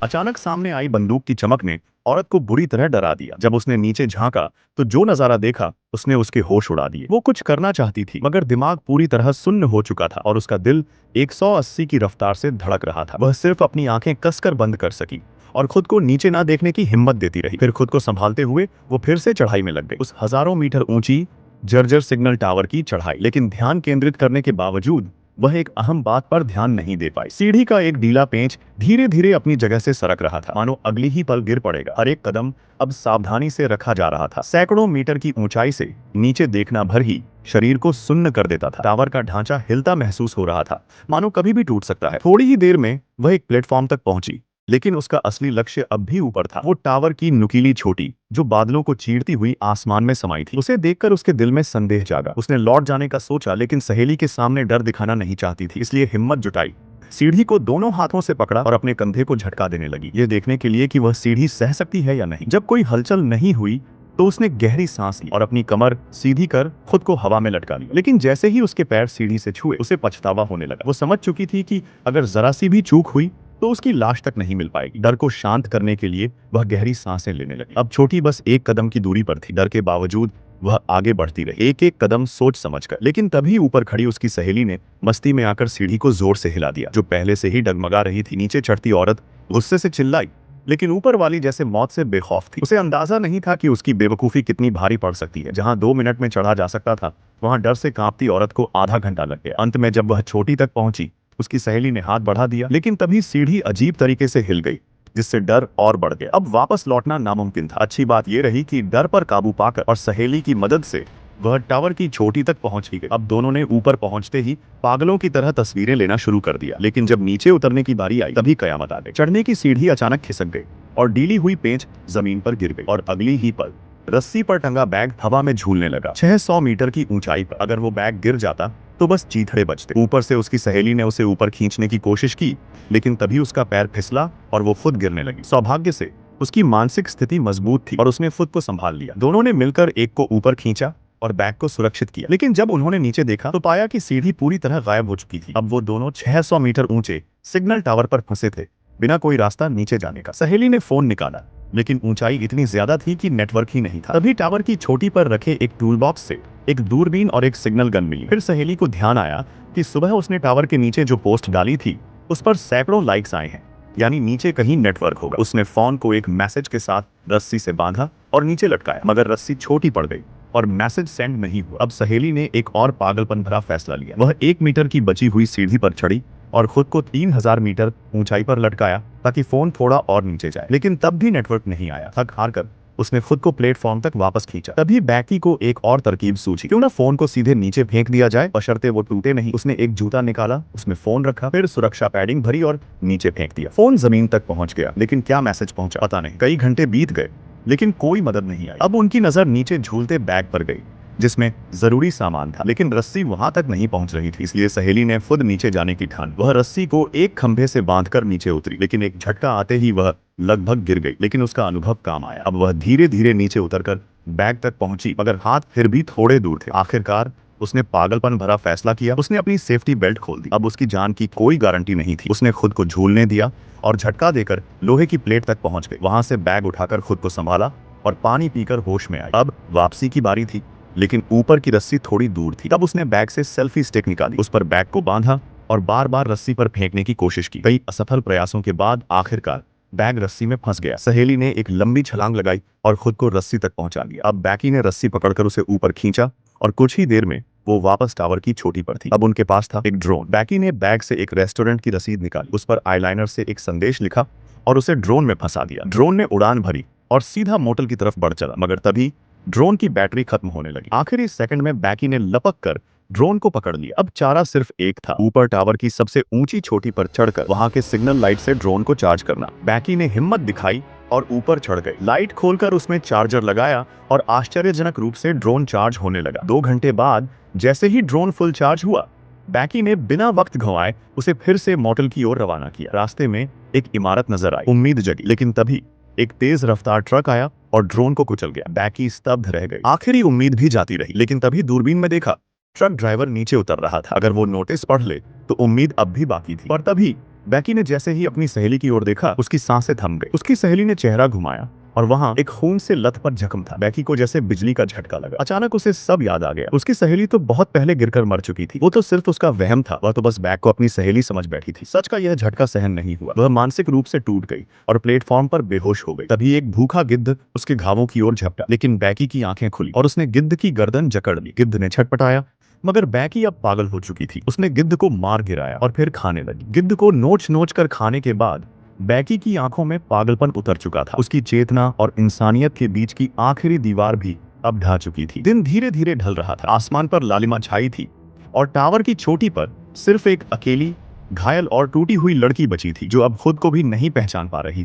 अचानक सामने आई बंदूक की चमक ने औरत को बुरी तरह डरा दिया। जब उसने नीचे झांका तो जो नजारा देखा उसने उसके होश उड़ा दिए। वो कुछ करना चाहती थी मगर दिमाग पूरी तरह सुन्न हो चुका था और उसका दिल 180 की रफ्तार से धड़क रहा था। वह सिर्फ अपनी आंखें कसकर बंद कर सकी और खुद को नीचे ना देखने की हिम्मत देती रही। फिर खुद को संभालते हुए वो फिर से चढ़ाई में लग गई। उस हजारों मीटर ऊंची जर्जर सिग्नल टावर की चढ़ाई। लेकिन ध्यान केंद्रित करने के बावजूद वह एक अहम बात पर ध्यान नहीं दे पाई। सीढ़ी का एक ढीला पेंच धीरे धीरे अपनी जगह से सरक रहा था, मानो अगली ही पल गिर पड़ेगा। हर एक कदम अब सावधानी से रखा जा रहा था। सैकड़ों मीटर की ऊंचाई से नीचे देखना भर ही शरीर को सुन्न कर देता था। टावर का ढांचा हिलता महसूस हो रहा था, मानो कभी भी टूट सकता है। थोड़ी ही देर में वह एक प्लेटफॉर्म तक पहुंची, लेकिन उसका असली लक्ष्य अब भी ऊपर था। वो टावर की नुकीली छोटी जो बादलों को चीरती हुई आसमान में समाई थी। उसे देखकर उसके दिल में संदेह जागा। उसने लौट जाने का सोचा, लेकिन सहेली के सामने डर दिखाना नहीं चाहती थी, इसलिए हिम्मत जुटाई, सीढ़ी को दोनों हाथों से पकड़ा और अपने कंधे को झटका देने लगी, ये देखने के लिए कि वह सीढ़ी सह सकती है या नहीं। जब कोई हलचल नहीं हुई तो उसने गहरी सांस ली और अपनी कमर सीधी कर खुद को हवा में लटका लिया। लेकिन जैसे ही उसके पैर सीढ़ी से छुए उसे पछतावा होने लगा। वो समझ चुकी थी कि अगर जरा सी भी चूक हुई तो उसकी लाश तक नहीं मिल पाएगी। डर को शांत करने के लिए वह गहरी सांसें लेने लगी। अब छोटी बस एक कदम की दूरी पर थी। डर के बावजूद वह आगे बढ़ती रही, एक एक कदम सोच समझकर। लेकिन तभी ऊपर खड़ी उसकी सहेली ने मस्ती में आकर सीढ़ी को जोर से हिला दिया। जो पहले से ही डगमगा रही थी, नीचे चढ़ती औरत गुस्से से चिल्लाई, लेकिन ऊपर वाली जैसे मौत से बेखौफ थी। उसे अंदाजा नहीं था कि उसकी बेवकूफी कितनी भारी पड़ सकती है। जहां 2 मिनट में चढ़ा जा सकता था, वहां डर से कांपती औरत को आधा घंटा लग गया। अंत में जब वह छोटी तक पहुंची, उसकी सहेली ने हाथ बढ़ा दिया, लेकिन तभी सीढ़ी अजीब तरीके से हिल गई, जिससे डर और बढ़ गया। अब वापस लौटना नामुमकिन था। अच्छी बात यह रही कि डर पर काबू पाकर और सहेली की मदद से वह टावर की चोटी तक पहुंच ही गई। अब दोनों ने ऊपर पहुंचते ही पागलों की तरह तस्वीरें लेना शुरू कर दिया। लेकिन जब नीचे उतरने की बारी आई, तभी कयामत आ गई। चढ़ने की सीढ़ी अचानक खिसक गई और डीली हुई पेंच जमीन पर गिर गई और अगली ही पल रस्सी पर टंगा बैग हवा में झूलने लगा। 600 मीटर की ऊंचाई पर अगर वो बैग गिर जाता तो बस चीथड़े बचते। ऊपर से उसकी सहेली ने उसे ऊपर खींचने की कोशिश की, लेकिन तभी उसका पैर फिसला और वो खुद गिरने लगी। सौभाग्य से उसकी मानसिक स्थिति मजबूत थी और उसने खुद को संभाल लिया। दोनों ने मिलकर एक को ऊपर खींचा और बैग को सुरक्षित किया। लेकिन जब उन्होंने नीचे देखा तो पाया कि सीढ़ी पूरी तरह गायब हो चुकी थी। अब वो दोनों 600 मीटर ऊंचे सिग्नल टावर पर फंसे थे, बिना कोई रास्ता नीचे जाने का। सहेली ने फोन निकाला, लेकिन ऊंचाई इतनी ज्यादा थी कि नेटवर्क ही नहीं था। तभी टावर की छोटी पर रखे एक टूल बॉक्स से एक दूरबीन और एक सिग्नल गन मिली। फिर सहेली को ध्यान आया कि सुबह उसने टावर के नीचे जो पोस्ट डाली थी उस पर सैकड़ों लाइक्स आए हैं, यानी नीचे कहीं नेटवर्क होगा। उसने फोन को एक मैसेज के साथ रस्सी से बांधा और नीचे लटकाया, मगर रस्सी छोटी पड़ गई और मैसेज सेंड नहीं हुआ। अब सहेली ने एक और पागलपन भरा फैसला लिया। वह 1 मीटर की बची हुई सीढ़ी पर चढ़ी और खुद को 3000 मीटर ऊंचाई पर लटकाया ताकि फोन थोड़ा और नीचे जाए। लेकिन तब भी नेटवर्क नहीं आया। थक हार कर उसने खुद को प्लेटफॉर्म तक वापस खींचा। तभी बैकी को एक और तरकीब सूझी, क्यों ना फोन को सीधे नीचे फेंक दिया जाए, बशर्ते वो टूटे नहीं। उसने एक जूता निकाला, उसमें फोन रखा, फिर सुरक्षा पैडिंग भरी और नीचे फेंक दिया। फोन जमीन तक पहुंच गया, लेकिन क्या मैसेज पहुंचा पता नहीं। कई घंटे बीत गए, लेकिन कोई मदद नहीं आई। अब उनकी नजर नीचे झूलते बैग पर गई, जिसमें जरूरी सामान था, लेकिन रस्सी वहां तक नहीं पहुंच रही थी। इसलिए सहेली ने खुद नीचे जाने की ठान। वह रस्सी को एक खंभे से बांधकर नीचे उतरी, लेकिन एक झटका आते ही वह लगभग गिर गई। लेकिन उसका अनुभव काम आया। अब वह धीरे धीरे नीचे उतरकर बैग तक पहुंची, मगर हाथ फिर भी थोड़े दूर थे। आखिरकार उसने पागलपन भरा फैसला किया। उसने अपनी सेफ्टी बेल्ट खोल दी। अब उसकी जान की कोई गारंटी नहीं थी। उसने खुद को झूलने दिया और झटका देकर लोहे की प्लेट तक पहुंच गई। वहां से बैग उठाकर खुद को संभाला और पानी पीकर होश में आई। अब वापसी की बारी थी, लेकिन ऊपर की रस्सी थोड़ी दूर थी। तब उसने बैग से सेल्फी स्टिक निकाली, उस पर बैग को बांधा और बार बार रस्सी पर फेंकने की कोशिश की। कई असफल प्रयासों के बाद आखिरकार बैग रस्सी में फंस गया। सहेली ने एक लंबी छलांग लगाई और खुद को रस्सी तक पहुंचा लिया। अब बैकी ने रस्सी पकड़कर उसे ऊपर खींचा और कुछ ही देर में वो वापस टावर की छोटी पर थी। अब उनके पास था एक ड्रोन। बैकी ने बैग से एक रेस्टोरेंट की रसीद निकाली, उस पर आईलाइनर से एक संदेश लिखा और उसे ड्रोन में फंसा दिया। ड्रोन ने उड़ान भरी और सीधा मोटल की तरफ बढ़ चला, मगर तभी ड्रोन की बैटरी खत्म होने लगी। आखिरी सेकंड में बैकी ने लपक कर ड्रोन को पकड़ लिया। अब चारा सिर्फ एक था, ऊपर टावर की सबसे ऊंची चोटी पर चढ़कर वहां के सिग्नल लाइट से ड्रोन को चार्ज करना। बैकी ने हिम्मत दिखाई और ऊपर चढ़ गई। लाइट खोलकर उसमें चार्जर लगाया और आश्चर्यजनक रूप से ड्रोन चार्ज होने लगा। 2 घंटे बाद जैसे ही ड्रोन फुल चार्ज हुआ, बैकी ने बिना वक्त गंवाए उसे फिर से मोटल की ओर रवाना किया। रास्ते में एक इमारत नजर आई, उम्मीद जगी, लेकिन तभी एक तेज रफ्तार ट्रक आया और ड्रोन को कुचल गया। बैकी स्तब्ध रह गई। आखिरी उम्मीद भी जाती रही, लेकिन तभी दूरबीन में देखा ट्रक ड्राइवर नीचे उतर रहा था। अगर वो नोटिस पढ़ ले तो उम्मीद अब भी बाकी थी। पर तभी बैकी ने जैसे ही अपनी सहेली की ओर देखा, उसकी सांसें थम गई। उसकी सहेली ने चेहरा घुमाया और वहां एक खून से लथपथ जख्म था। बैकी को जैसे बिजली का झटका लगा। अचानक उसे सब याद आ गया। उसकी सहेली तो बहुत पहले गिरकर मर चुकी थी। वो तो सिर्फ उसका वहम था। वह तो बस बैक को अपनी सहेली समझ बैठी थी। सच का यह झटका सहन नहीं हुआ। वह मानसिक रूप से टूट गई और प्लेटफॉर्म पर बेहोश हो गई। तभी एक भूखा गिद्ध उसके घावों की ओर झपटा, लेकिन बैकी की आंखें खुली और उसने गिद्ध की गर्दन जकड़ ली। गिद्ध ने छटपटाया, मगर बैकी अब पागल हो चुकी थी। उसने गिद्ध को मार गिराया और फिर खाने लगी। गिद्ध को नोच नोच कर खाने के बाद बैकी की आंखों में पागलपन उतर चुका था। उसकी चेतना और इंसानियत के बीच की आखिरी दीवार भी अब ढह चुकी थी। दिन धीरे धीरे ढल रहा था। आसमान पर लालिमा छाई थी और टावर की चोटी पर सिर्फ एक अकेली, घायल और टूटी हुई लड़की बची थी, जो अब खुद को भी नहीं पहचान पा रही थी।